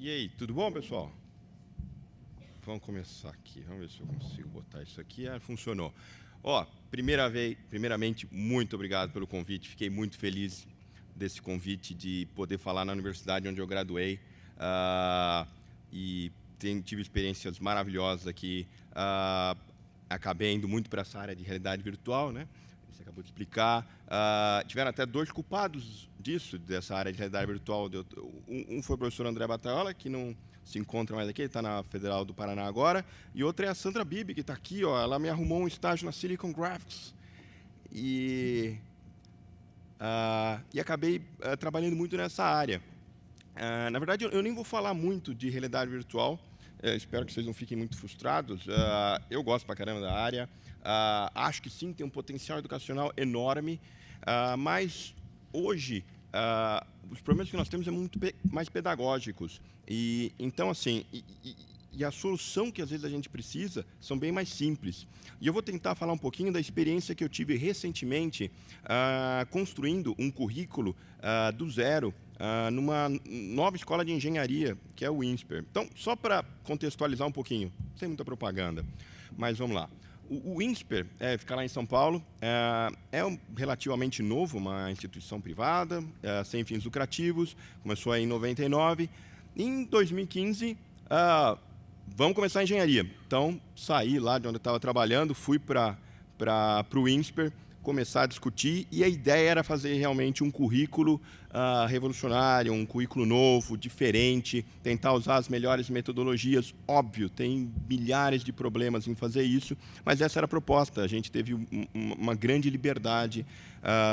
E aí, tudo bom, pessoal? Vamos começar aqui. Vamos ver se eu consigo botar isso aqui. Funcionou. Ó, primeiramente, muito obrigado pelo convite. Fiquei muito feliz desse convite de poder falar na universidade onde eu graduei. E tive experiências maravilhosas aqui. Acabei indo muito para essa área de realidade virtual, né? Você acabou de explicar. Tiveram até dois culpados disso, dessa área de realidade virtual. Um foi o professor André Bataiola, que não se encontra mais aqui, ele está na Federal do Paraná agora, e outra é a Sandra Bibi, que está aqui, ó, ela me arrumou um estágio na Silicon Graphics. E acabei trabalhando muito nessa área. Na verdade, eu nem vou falar muito de realidade virtual, espero que vocês não fiquem muito frustrados. Eu gosto pra caramba da área, acho que sim, tem um potencial educacional enorme, mas hoje os problemas que nós temos são muito mais pedagógicos. E então, assim, e a solução que às vezes a gente precisa são bem mais simples. E eu vou tentar falar um pouquinho da experiência que eu tive recentemente construindo um currículo do zero numa nova escola de engenharia, que é o INSPER. Então, só para contextualizar um pouquinho, sem muita propaganda, mas vamos lá. O INSPER fica lá em São Paulo, relativamente novo, uma instituição privada, sem fins lucrativos, começou aí em 99. Em 2015, vamos começar a engenharia. Então, saí lá de onde eu estava trabalhando, fui para o INSPER, começar a discutir, e a ideia era fazer realmente um currículo revolucionário, um currículo novo, diferente, tentar usar as melhores metodologias. Óbvio, tem milhares de problemas em fazer isso, mas essa era a proposta, a gente teve uma grande liberdade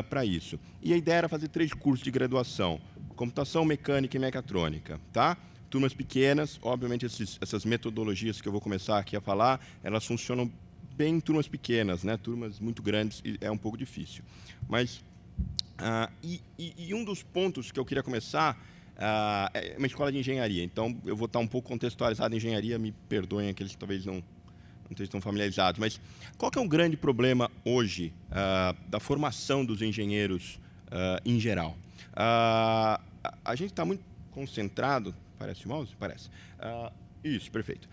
para isso. E a ideia era fazer 3 cursos de graduação: computação, mecânica e mecatrônica, tá? Turmas pequenas, obviamente essas metodologias que eu vou começar aqui a falar, elas funcionam bem em turmas pequenas, né? Turmas muito grandes é um pouco difícil. Mas um dos pontos que eu queria começar é uma escola de engenharia. Então, eu vou estar um pouco contextualizado em engenharia, me perdoem aqueles que talvez não estejam familiarizados. Mas qual que é o grande problema hoje da formação dos engenheiros em geral? A gente está muito concentrado... Parece o mouse? Parece. Isso, perfeito.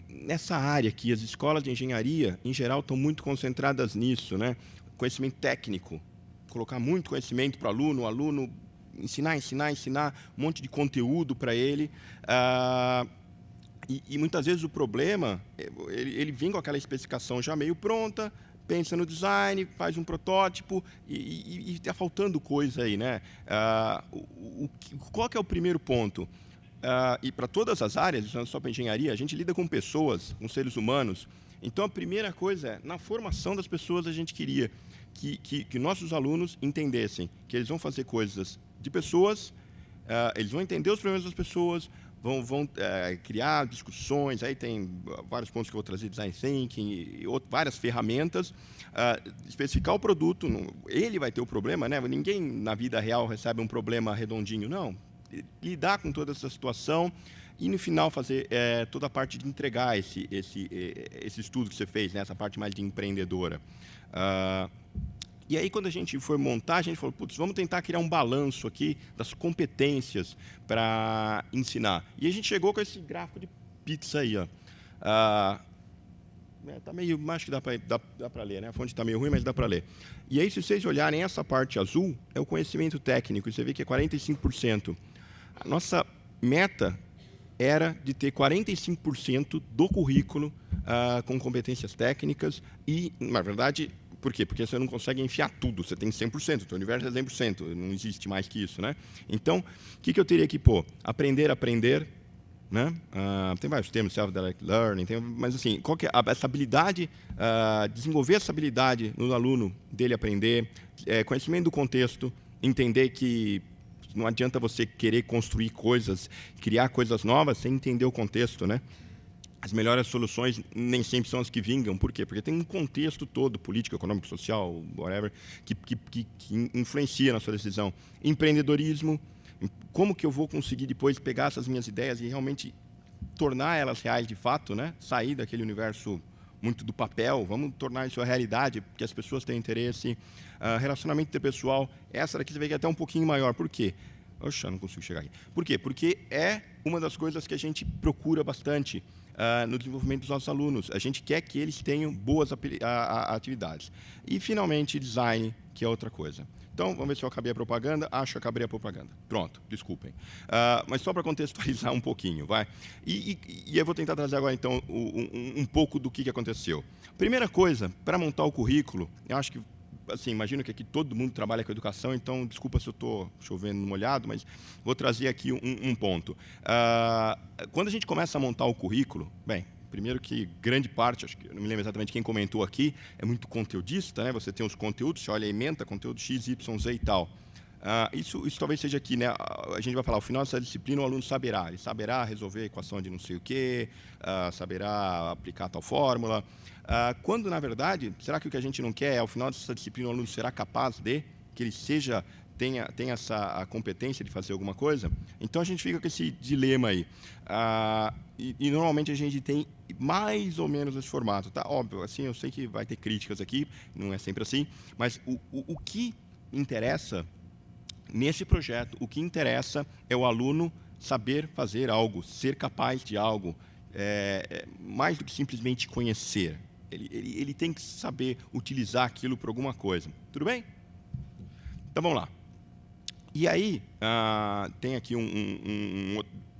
Nessa área aqui, as escolas de engenharia, em geral, estão muito concentradas nisso, né? Conhecimento técnico, colocar muito conhecimento para o aluno ensinar, um monte de conteúdo para ele. E muitas vezes o problema, ele vem com aquela especificação já meio pronta, pensa no design, faz um protótipo e está faltando coisa aí, né? Qual que é o primeiro ponto? E para todas as áreas, não só para engenharia, a gente lida com pessoas, com seres humanos. Então, a primeira coisa é, na formação das pessoas, a gente queria que nossos alunos entendessem que eles vão fazer coisas de pessoas, eles vão entender os problemas das pessoas, vão criar discussões, aí tem vários pontos que eu vou trazer, design thinking, e várias ferramentas, especificar o produto, ele vai ter o problema, né? Ninguém na vida real recebe um problema redondinho, não. Lidar com toda essa situação e, no final, fazer toda a parte de entregar esse estudo que você fez, né? Essa parte mais de empreendedora. E aí, quando a gente foi montar, a gente falou, putz, vamos tentar criar um balanço aqui das competências para ensinar. E a gente chegou com esse gráfico de pizza aí, ó. Tá meio, acho que dá para ler, né? A fonte está meio ruim, mas dá para ler. E aí, se vocês olharem essa parte azul, é o conhecimento técnico, e você vê que é 45%. A nossa meta era de ter 45% do currículo com competências técnicas e, na verdade, por quê? Porque você não consegue enfiar tudo, você tem 100%, o seu universo é 100%, não existe mais que isso, né? Então, o que eu teria que pôr? Aprender, né? Tem vários termos, self-directed learning, mas assim, qual que é essa habilidade, desenvolver essa habilidade no aluno dele aprender, conhecimento do contexto, entender que não adianta você querer construir coisas, criar coisas novas sem entender o contexto, né? As melhores soluções nem sempre são as que vingam. Por quê? Porque tem um contexto todo, político, econômico, social, whatever, que influencia na sua decisão. Empreendedorismo, como que eu vou conseguir depois pegar essas minhas ideias e realmente tornar elas reais de fato, né? Sair daquele universo muito do papel, vamos tornar isso a realidade, porque as pessoas têm interesse. Relacionamento interpessoal, essa daqui você vê que é até um pouquinho maior. Por quê? Oxa, não consigo chegar aqui. Por quê? Porque é uma das coisas que a gente procura bastante no desenvolvimento dos nossos alunos. A gente quer que eles tenham boas atividades. E, finalmente, design, que é outra coisa. Então, vamos ver se eu acabei a propaganda. Acho que acabei a propaganda. Pronto, desculpem. Mas só para contextualizar um pouquinho, vai. E eu vou tentar trazer agora, então, um pouco do que aconteceu. Primeira coisa, para montar o currículo, eu acho que, assim, imagino que aqui todo mundo trabalha com educação, então, desculpa se eu estou chovendo no molhado, mas vou trazer aqui um ponto. Quando a gente começa a montar o currículo, bem, primeiro que grande parte, acho que eu não me lembro exatamente quem comentou aqui, é muito conteudista, né? Você tem os conteúdos, você olha, ementa conteúdo X, Y, Z e tal. Isso talvez seja aqui, né? A gente vai falar, ao final dessa disciplina o aluno saberá. Ele saberá resolver a equação de não sei o quê, saberá aplicar tal fórmula. Quando, na verdade, será que o que a gente não quer é, ao final dessa disciplina, o aluno será capaz de, que ele tenha essa competência de fazer alguma coisa? Então, a gente fica com esse dilema aí. E normalmente a gente tem mais ou menos esse formato, tá? Óbvio, assim, eu sei que vai ter críticas aqui, não é sempre assim, mas o que interessa nesse projeto, o que interessa é o aluno saber fazer algo, ser capaz de algo, mais do que simplesmente conhecer. Ele tem que saber utilizar aquilo para alguma coisa. Tudo bem? Então, vamos lá. E aí, tem aqui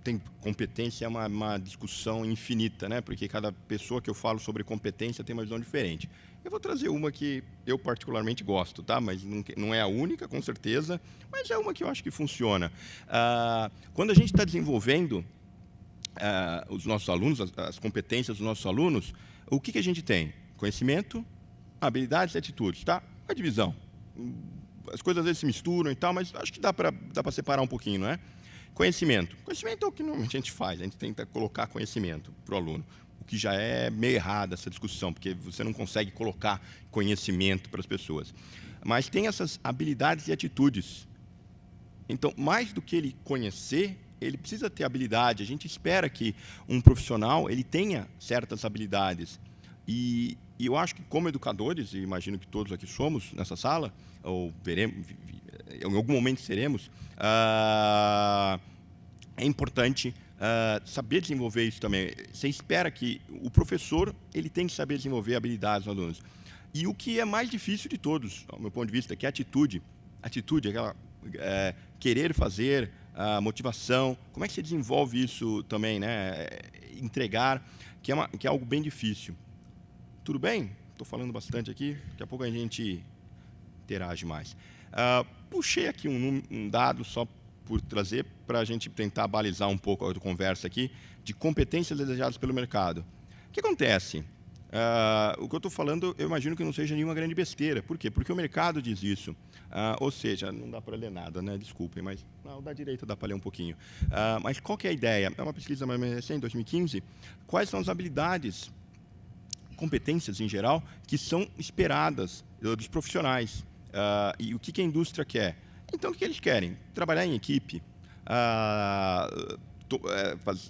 tem competência, é uma discussão infinita, né? Porque cada pessoa que eu falo sobre competência tem uma visão diferente. Eu vou trazer uma que eu particularmente gosto, tá? Mas não é a única, com certeza, mas é uma que eu acho que funciona. Quando a gente está desenvolvendo os nossos alunos, as competências dos nossos alunos, o que a gente tem? Conhecimento, habilidades e atitudes, tá? A divisão. As coisas às vezes se misturam e tal, mas acho que dá para separar um pouquinho, não é? Conhecimento. Conhecimento é o que normalmente a gente faz, a gente tenta colocar conhecimento para o aluno, o que já é meio errado essa discussão, porque você não consegue colocar conhecimento para as pessoas. Mas tem essas habilidades e atitudes. Então, mais do que ele conhecer, ele precisa ter habilidade. A gente espera que um profissional ele tenha certas habilidades. E eu acho que, como educadores, e imagino que todos aqui somos nessa sala, ou veremos, em algum momento seremos, é importante saber desenvolver isso também. Você espera que o professor ele tem que saber desenvolver habilidades dos alunos. E o que é mais difícil de todos, ao meu ponto de vista, que é a atitude. Atitude, aquela querer fazer, a motivação. Como é que você desenvolve isso também, né? Entregar, que é algo bem difícil. Tudo bem? Estou falando bastante aqui, daqui a pouco a gente interage mais. Puxei aqui um dado só por trazer para a gente tentar balizar um pouco a conversa aqui de competências desejadas pelo mercado. O que acontece? O que eu estou falando, eu imagino que não seja nenhuma grande besteira. Por quê? Porque o mercado diz isso. Ou seja, não dá para ler nada, né? Desculpem, mas não, da direita dá para ler um pouquinho. Mas qual que é a ideia? É uma pesquisa mais recente, em 2015. Quais são as habilidades, competências em geral, que são esperadas dos profissionais? E o que a indústria quer? Então, o que eles querem? Trabalhar em equipe,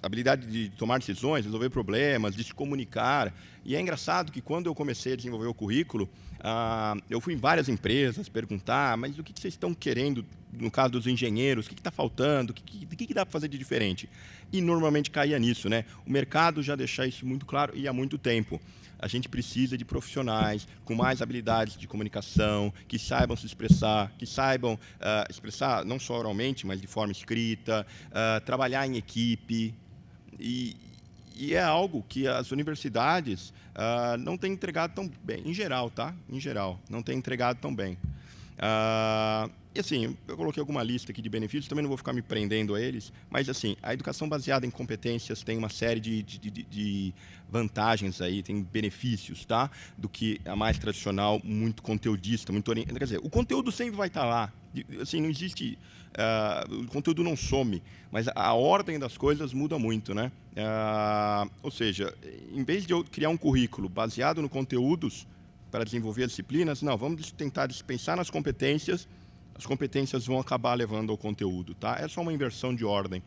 habilidade de tomar decisões, resolver problemas, de se comunicar. E é engraçado que, quando eu comecei a desenvolver o currículo, eu fui em várias empresas perguntar, mas o que vocês estão querendo, no caso dos engenheiros, o que está faltando, o que dá para fazer de diferente? E normalmente caía nisso, né? O mercado já deixa isso muito claro e há muito tempo. A gente precisa de profissionais com mais habilidades de comunicação, que saibam se expressar, que saibam expressar não só oralmente, mas de forma escrita, trabalhar em equipe. E é algo que as universidades não têm entregado tão bem, em geral, tá? Em geral, não têm entregado tão bem. E assim, eu coloquei alguma lista aqui de benefícios, também não vou ficar me prendendo a eles, mas assim, a educação baseada em competências tem uma série de vantagens aí, tem benefícios, tá? Do que a mais tradicional, muito conteudista, muito orientada. Quer dizer, o conteúdo sempre vai estar lá, assim, não existe, o conteúdo não some, mas a ordem das coisas muda muito, né? Ou seja, em vez de eu criar um currículo baseado no conteúdos para desenvolver as disciplinas, não, vamos tentar dispensar nas competências. As competências vão acabar levando ao conteúdo, tá? É só uma inversão de ordem.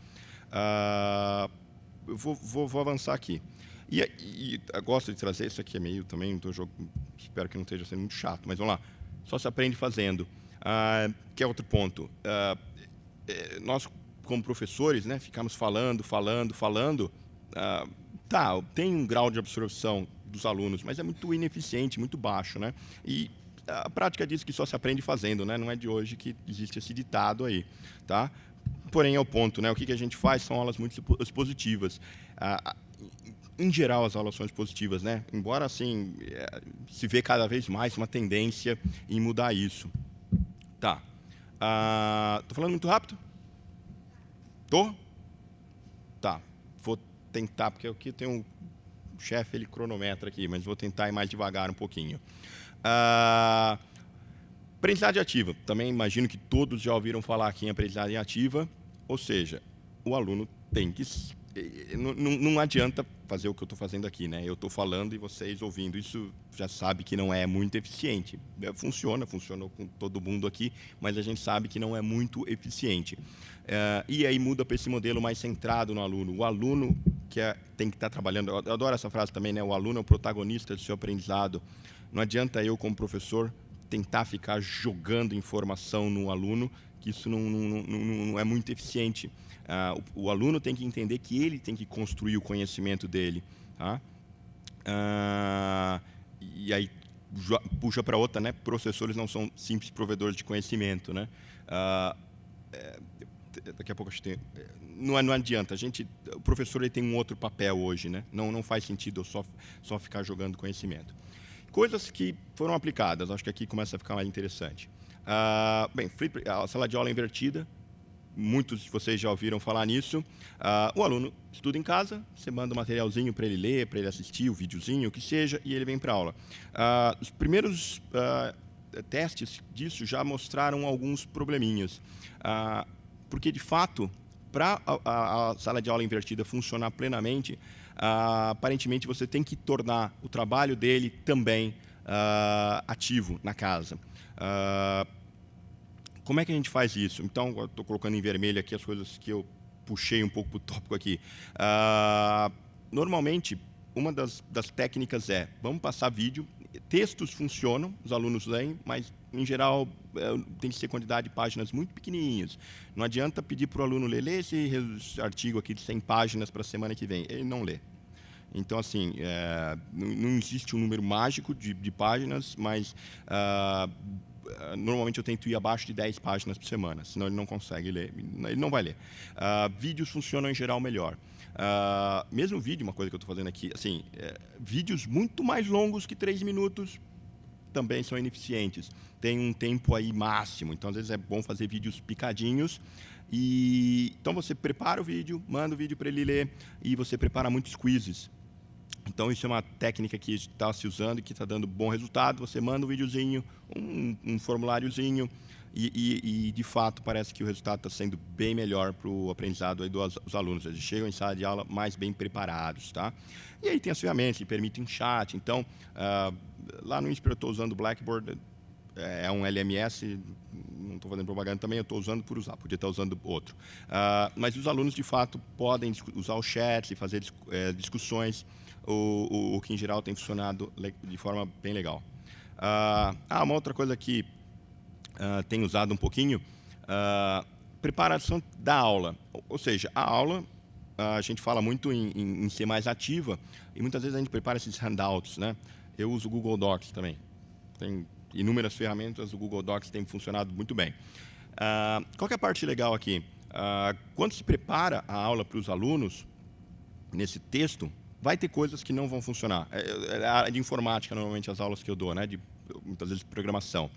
Eu vou avançar aqui. E eu gosto de trazer, isso aqui é meio também, espero que não esteja sendo muito chato, mas vamos lá. Só se aprende fazendo. Que é outro ponto. nós, como professores, né, ficamos falando, tem um grau de absorção dos alunos, mas é muito ineficiente, muito baixo, né? E a prática diz que só se aprende fazendo, né? Não é de hoje que existe esse ditado aí, tá? Porém, é o ponto, né? O que a gente faz são aulas muito expositivas. Em geral, as aulas são expositivas, né? Embora, assim, se vê cada vez mais uma tendência em mudar isso. Tá. Tô falando muito rápido? Tô? Tá. Vou tentar, porque aqui tem um chefe, ele cronometra aqui, mas vou tentar ir mais devagar um pouquinho. Aprendizagem ativa. Também imagino que todos já ouviram falar aqui em aprendizagem ativa, ou seja, o aluno tem que... Não adianta fazer o que eu estou fazendo aqui, né? Eu estou falando e vocês ouvindo. Isso já sabe que não é muito eficiente. Funciona com todo mundo aqui, mas a gente sabe que não é muito eficiente. E aí muda para esse modelo mais centrado no aluno. O aluno tem que estar trabalhando. Eu adoro essa frase também, né? O aluno é o protagonista do seu aprendizado. Não adianta eu, como professor, tentar ficar jogando informação no aluno, que isso não é muito eficiente. O aluno tem que entender que ele tem que construir o conhecimento dele. Tá? E aí puxa para outra, né? Professores não são simples provedores de conhecimento, né? Daqui a pouco a gente tem... Não adianta, o professor ele tem um outro papel hoje, né? Não faz sentido eu só ficar jogando conhecimento. Coisas que foram aplicadas, acho que aqui começa a ficar mais interessante. Bem, a sala de aula invertida, muitos de vocês já ouviram falar nisso. O aluno estuda em casa, você manda um materialzinho para ele ler, para ele assistir, o videozinho, o que seja, e ele vem para a aula. Os primeiros testes disso já mostraram alguns probleminhas. Porque, de fato, para a sala de aula invertida funcionar plenamente, aparentemente você tem que tornar o trabalho dele também ativo na casa. Como é que a gente faz isso? Então, eu estou colocando em vermelho aqui as coisas que eu puxei um pouco para o tópico aqui. Normalmente, uma das técnicas vamos passar vídeo. Textos funcionam, os alunos leem, mas, em geral, tem que ser quantidade de páginas muito pequenininhas. Não adianta pedir para o aluno ler esse artigo aqui de 100 páginas para a semana que vem. Ele não lê. Então, assim, não existe um número mágico de páginas, mas normalmente eu tento ir abaixo de 10 páginas por semana, senão ele não consegue ler, ele não vai ler. Vídeos funcionam em geral melhor. Mesmo vídeo, uma coisa que eu estou fazendo aqui, assim, vídeos muito mais longos que 3 minutos também são ineficientes. Tem um tempo aí máximo, então às vezes é bom fazer vídeos picadinhos. Então você prepara o vídeo, manda o vídeo para ele ler e você prepara muitos quizzes. Então isso é uma técnica que está se usando e que está dando bom resultado. Você manda um videozinho, um formuláriozinho e de fato parece que o resultado está sendo bem melhor para o aprendizado aí dos alunos. Eles chegam em sala de aula mais bem preparados, tá? E aí tem as ferramentas que permitem chat. Então lá no INSPER eu estou usando o Blackboard, é um LMS, não estou fazendo propaganda também, eu estou usando por usar, podia estar usando outro. Mas os alunos, de fato, podem usar o chat e fazer discussões, o que, em geral, tem funcionado de forma bem legal. Uma outra coisa que tenho usado um pouquinho, preparação da aula. Ou seja, a aula, a gente fala muito em ser mais ativa, e muitas vezes a gente prepara esses handouts, né? Eu uso o Google Docs também. Tem inúmeras ferramentas, o Google Docs tem funcionado muito bem. Qual que é a parte legal aqui? Quando se prepara a aula para os alunos, nesse texto, vai ter coisas que não vão funcionar. É a área de informática, normalmente, as aulas que eu dou, né? Muitas vezes de programação.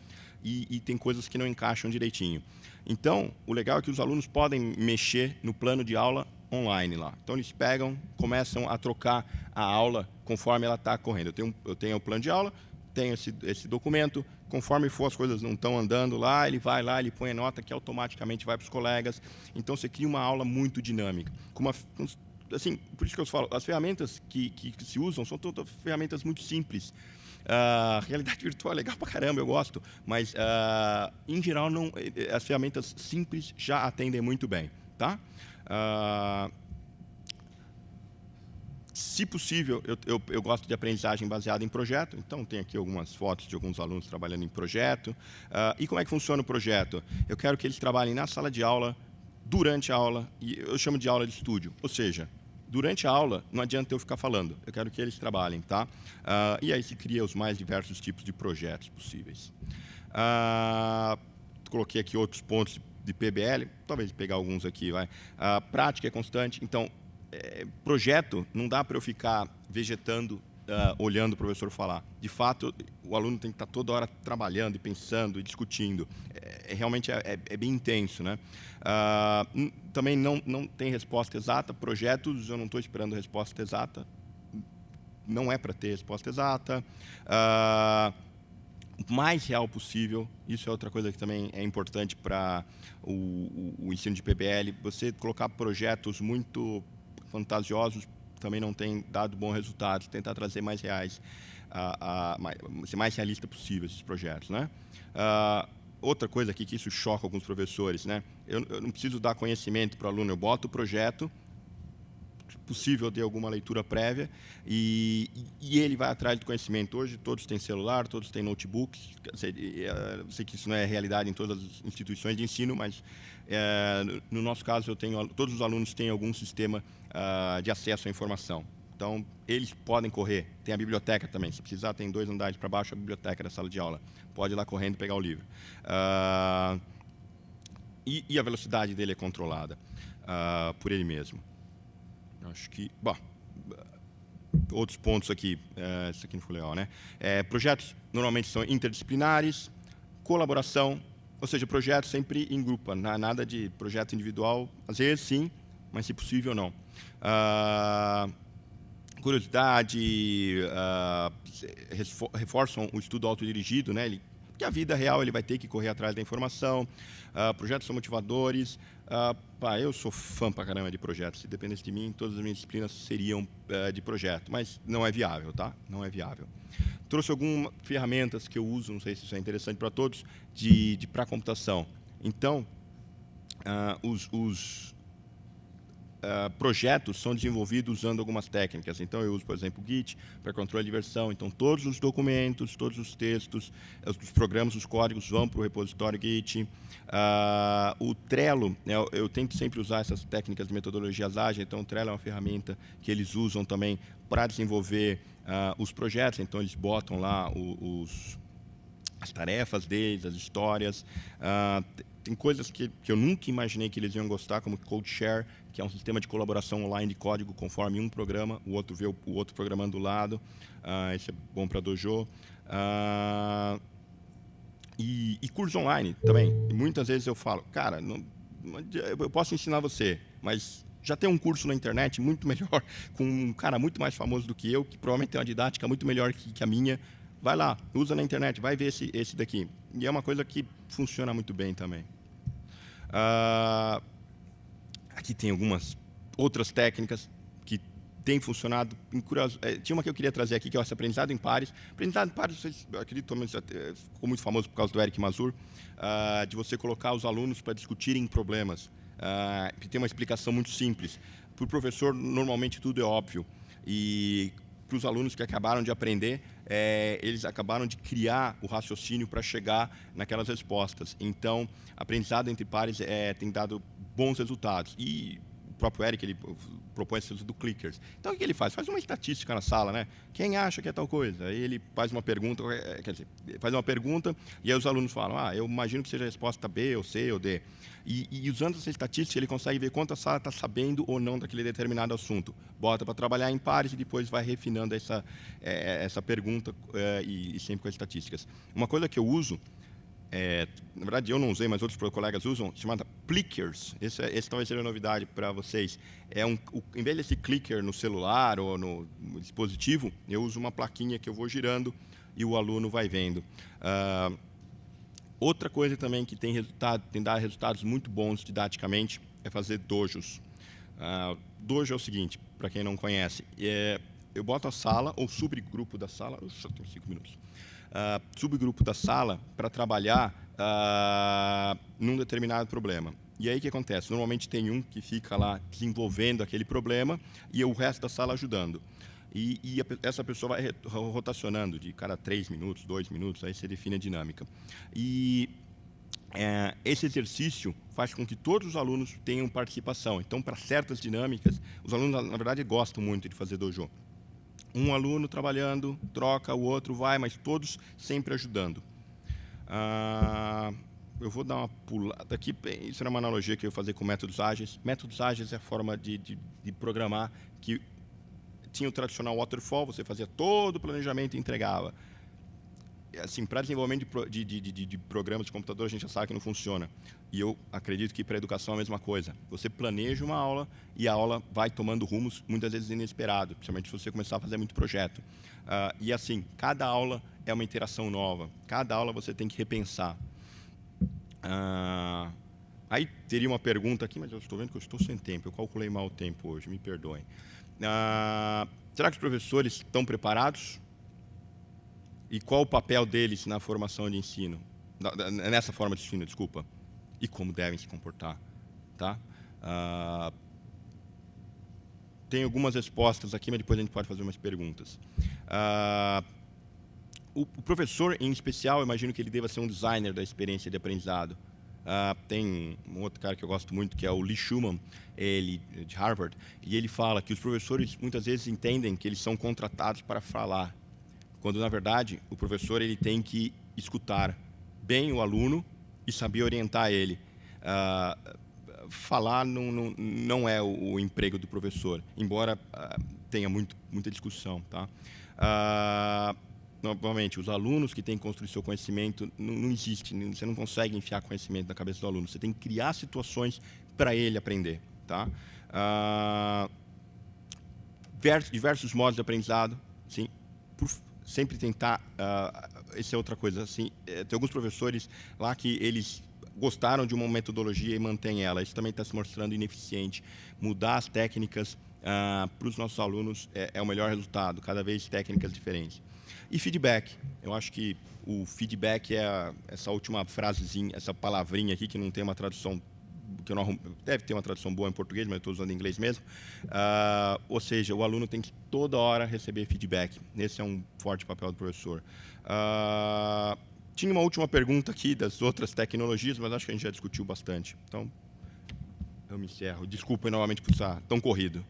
E tem coisas que não encaixam direitinho. Então, o legal é que os alunos podem mexer no plano de aula online lá. Então, eles pegam, começam a trocar a aula conforme ela está correndo. Eu tenho o plano de aula, tenho esse documento, conforme for as coisas não estão andando lá, ele vai lá, ele põe a nota que automaticamente vai para os colegas. Então, você cria uma aula muito dinâmica. Assim, por isso que eu falo, as ferramentas que se usam são todas ferramentas muito simples. Realidade virtual é legal pra caramba, eu gosto, mas, em geral, as ferramentas simples já atendem muito bem. Tá? Se possível, eu gosto de aprendizagem baseada em projeto, então tem aqui algumas fotos de alguns alunos trabalhando em projeto. E como é que funciona o projeto? Eu quero que eles trabalhem na sala de aula durante a aula, e eu chamo de aula de estúdio, ou seja, durante a aula não adianta eu ficar falando, eu quero que eles trabalhem, tá? E aí se cria os mais diversos tipos de projetos possíveis. Coloquei aqui outros pontos de PBL, talvez pegar alguns aqui, vai. Prática é constante, então, projeto não dá para eu ficar vegetando, olhando o professor falar. De fato, o aluno tem que estar toda hora trabalhando e pensando e discutindo. Realmente é bem intenso, né? Também não tem resposta exata. Projetos, eu não estou esperando resposta exata. Não é para ter resposta exata. O mais real possível. Isso é outra coisa que também é importante para o ensino de PBL. Você colocar projetos muito fantasiosos também não tem dado bons resultados. Tentar trazer mais reais, ser mais realista possível esses projetos, né? Outra coisa aqui que isso choca alguns professores, né? Eu não preciso dar conhecimento para o aluno, eu boto o projeto, possível ter alguma leitura prévia, e ele vai atrás do conhecimento. Hoje todos têm celular, todos têm notebook. Eu sei que isso não é realidade em todas as instituições de ensino, mas no nosso caso todos os alunos têm algum sistema de acesso à informação. Então, eles podem correr. Tem a biblioteca também. Se precisar, tem 2 andares para baixo a biblioteca da sala de aula. Pode ir lá correndo pegar o livro. E a velocidade dele é controlada por ele mesmo. Acho que... Bom, outros pontos aqui. Isso aqui não foi legal, né? Projetos normalmente são interdisciplinares, colaboração, ou seja, projetos sempre em grupo. Nada de projeto individual. Às vezes, sim, mas, se possível, não. Curiosidade, reforçam o estudo autodirigido, né? Porque a vida real ele vai ter que correr atrás da informação. Projetos são motivadores. Eu sou fã pra caramba de projetos. Se dependesse de mim, todas as minhas disciplinas seriam de projeto, mas não é viável, tá? Não é viável. Trouxe algumas ferramentas que eu uso, não sei se isso é interessante para todos, para computação. Então, os projetos são desenvolvidos usando algumas técnicas. Então, eu uso, por exemplo, o Git para controle de versão. Então, todos os documentos, todos os textos, os programas, os códigos vão para o repositório Git. O Trello, né, eu tento sempre usar essas técnicas de metodologias ágeis. Então, o Trello é uma ferramenta que eles usam também para desenvolver os projetos. Então, eles botam lá as tarefas deles, as histórias. Tem coisas que eu nunca imaginei que eles iam gostar, como CodeShare, que é um sistema de colaboração online de código, conforme um programa, o outro vê o outro programando do lado. Isso é bom para Dojo. E curso online também. E muitas vezes eu falo, cara, eu posso ensinar você, mas já tem um curso na internet muito melhor, com um cara muito mais famoso do que eu, que provavelmente tem uma didática muito melhor que a minha. Vai lá, usa na internet, vai ver esse daqui. E é uma coisa que funciona muito bem também. Aqui tem algumas outras técnicas que têm funcionado. Tinha uma que eu queria trazer aqui, que é esse aprendizado em pares. Aprendizado em pares, vocês, eu acredito, ficou muito famoso por causa do Eric Mazur, de você colocar os alunos para discutirem problemas. Que tem uma explicação muito simples. Para o professor, normalmente tudo é óbvio. E para os alunos que acabaram de aprender, eles acabaram de criar o raciocínio para chegar naquelas respostas. Então, aprendizado entre pares tem dado bons resultados. E o próprio Eric ele propõe esse uso do clickers. Então, o que ele faz? Faz uma estatística na sala, né? Quem acha que é tal coisa? Aí ele faz uma pergunta, quer dizer, faz uma pergunta e aí os alunos falam, eu imagino que seja a resposta B, ou C, ou D. E usando essa estatística, ele consegue ver quanto a sala está sabendo ou não daquele determinado assunto. Bota para trabalhar em pares e depois vai refinando essa pergunta e sempre com as estatísticas. Uma coisa que eu uso, na verdade eu não usei, mas outros colegas usam, chamada Plickers. Esse talvez seja novidade para vocês. Em vez desse clicker no celular ou no dispositivo, eu uso uma plaquinha que eu vou girando e o aluno vai vendo. Outra coisa também que tem dado resultados muito bons didaticamente é fazer dojos. Dojo é o seguinte, para quem não conhece, eu boto a sala ou subgrupo da sala, só tenho 5 minutos, subgrupo da sala para trabalhar num determinado problema. E aí o que acontece? Normalmente tem um que fica lá desenvolvendo aquele problema e o resto da sala ajudando. Essa pessoa vai rotacionando de cada 3 minutos, 2 minutos, aí você define a dinâmica. E esse exercício faz com que todos os alunos tenham participação. Então, para certas dinâmicas, os alunos, na verdade, gostam muito de fazer dojo. Um aluno trabalhando, troca, o outro vai, mas todos sempre ajudando. Eu vou dar uma pulada aqui. Isso era uma analogia que eu ia fazer com métodos ágeis. Métodos ágeis é a forma de programar que tinha o tradicional waterfall, você fazia todo o planejamento e entregava. Assim, para desenvolvimento de programas de computador, a gente já sabe que não funciona. E eu acredito que para a educação é a mesma coisa. Você planeja uma aula e a aula vai tomando rumos, muitas vezes inesperados, principalmente se você começar a fazer muito projeto. E assim, cada aula é uma interação nova. Cada aula você tem que repensar. Aí teria uma pergunta aqui, mas eu estou vendo que eu estou sem tempo. Eu calculei mal o tempo hoje, me perdoem. Será que os professores estão preparados? E qual o papel deles na formação de ensino? Nessa forma de ensino, desculpa. E como devem se comportar. Tá? Tem algumas respostas aqui, mas depois a gente pode fazer umas perguntas. O professor, em especial, eu imagino que ele deva ser um designer da experiência de aprendizado. Tem um outro cara que eu gosto muito, que é o Lee Schumann, ele de Harvard, e ele fala que os professores muitas vezes entendem que eles são contratados para falar, quando na verdade o professor ele tem que escutar bem o aluno e saber orientar ele. Falar não é o emprego do professor, embora tenha muita discussão, tá? Novamente, os alunos que têm que construir seu conhecimento, não existe, você não consegue enfiar conhecimento na cabeça do aluno, você tem que criar situações para ele aprender. Tá? Diversos modos de aprendizado, sim, sempre tentar, essa é outra coisa, assim, tem alguns professores lá que eles gostaram de uma metodologia e mantêm ela, isso também está se mostrando ineficiente. Mudar as técnicas para os nossos alunos é o melhor resultado, cada vez técnicas diferentes. E feedback. Eu acho que o feedback é essa última frasezinha, essa palavrinha aqui que não tem uma tradução, que eu não arrumo, deve ter uma tradução boa em português, mas eu estou usando em inglês mesmo. Ou seja, o aluno tem que toda hora receber feedback. Esse é um forte papel do professor. Tinha uma última pergunta aqui das outras tecnologias, mas acho que a gente já discutiu bastante. Então, eu me encerro. Desculpem novamente por estar tão corrido.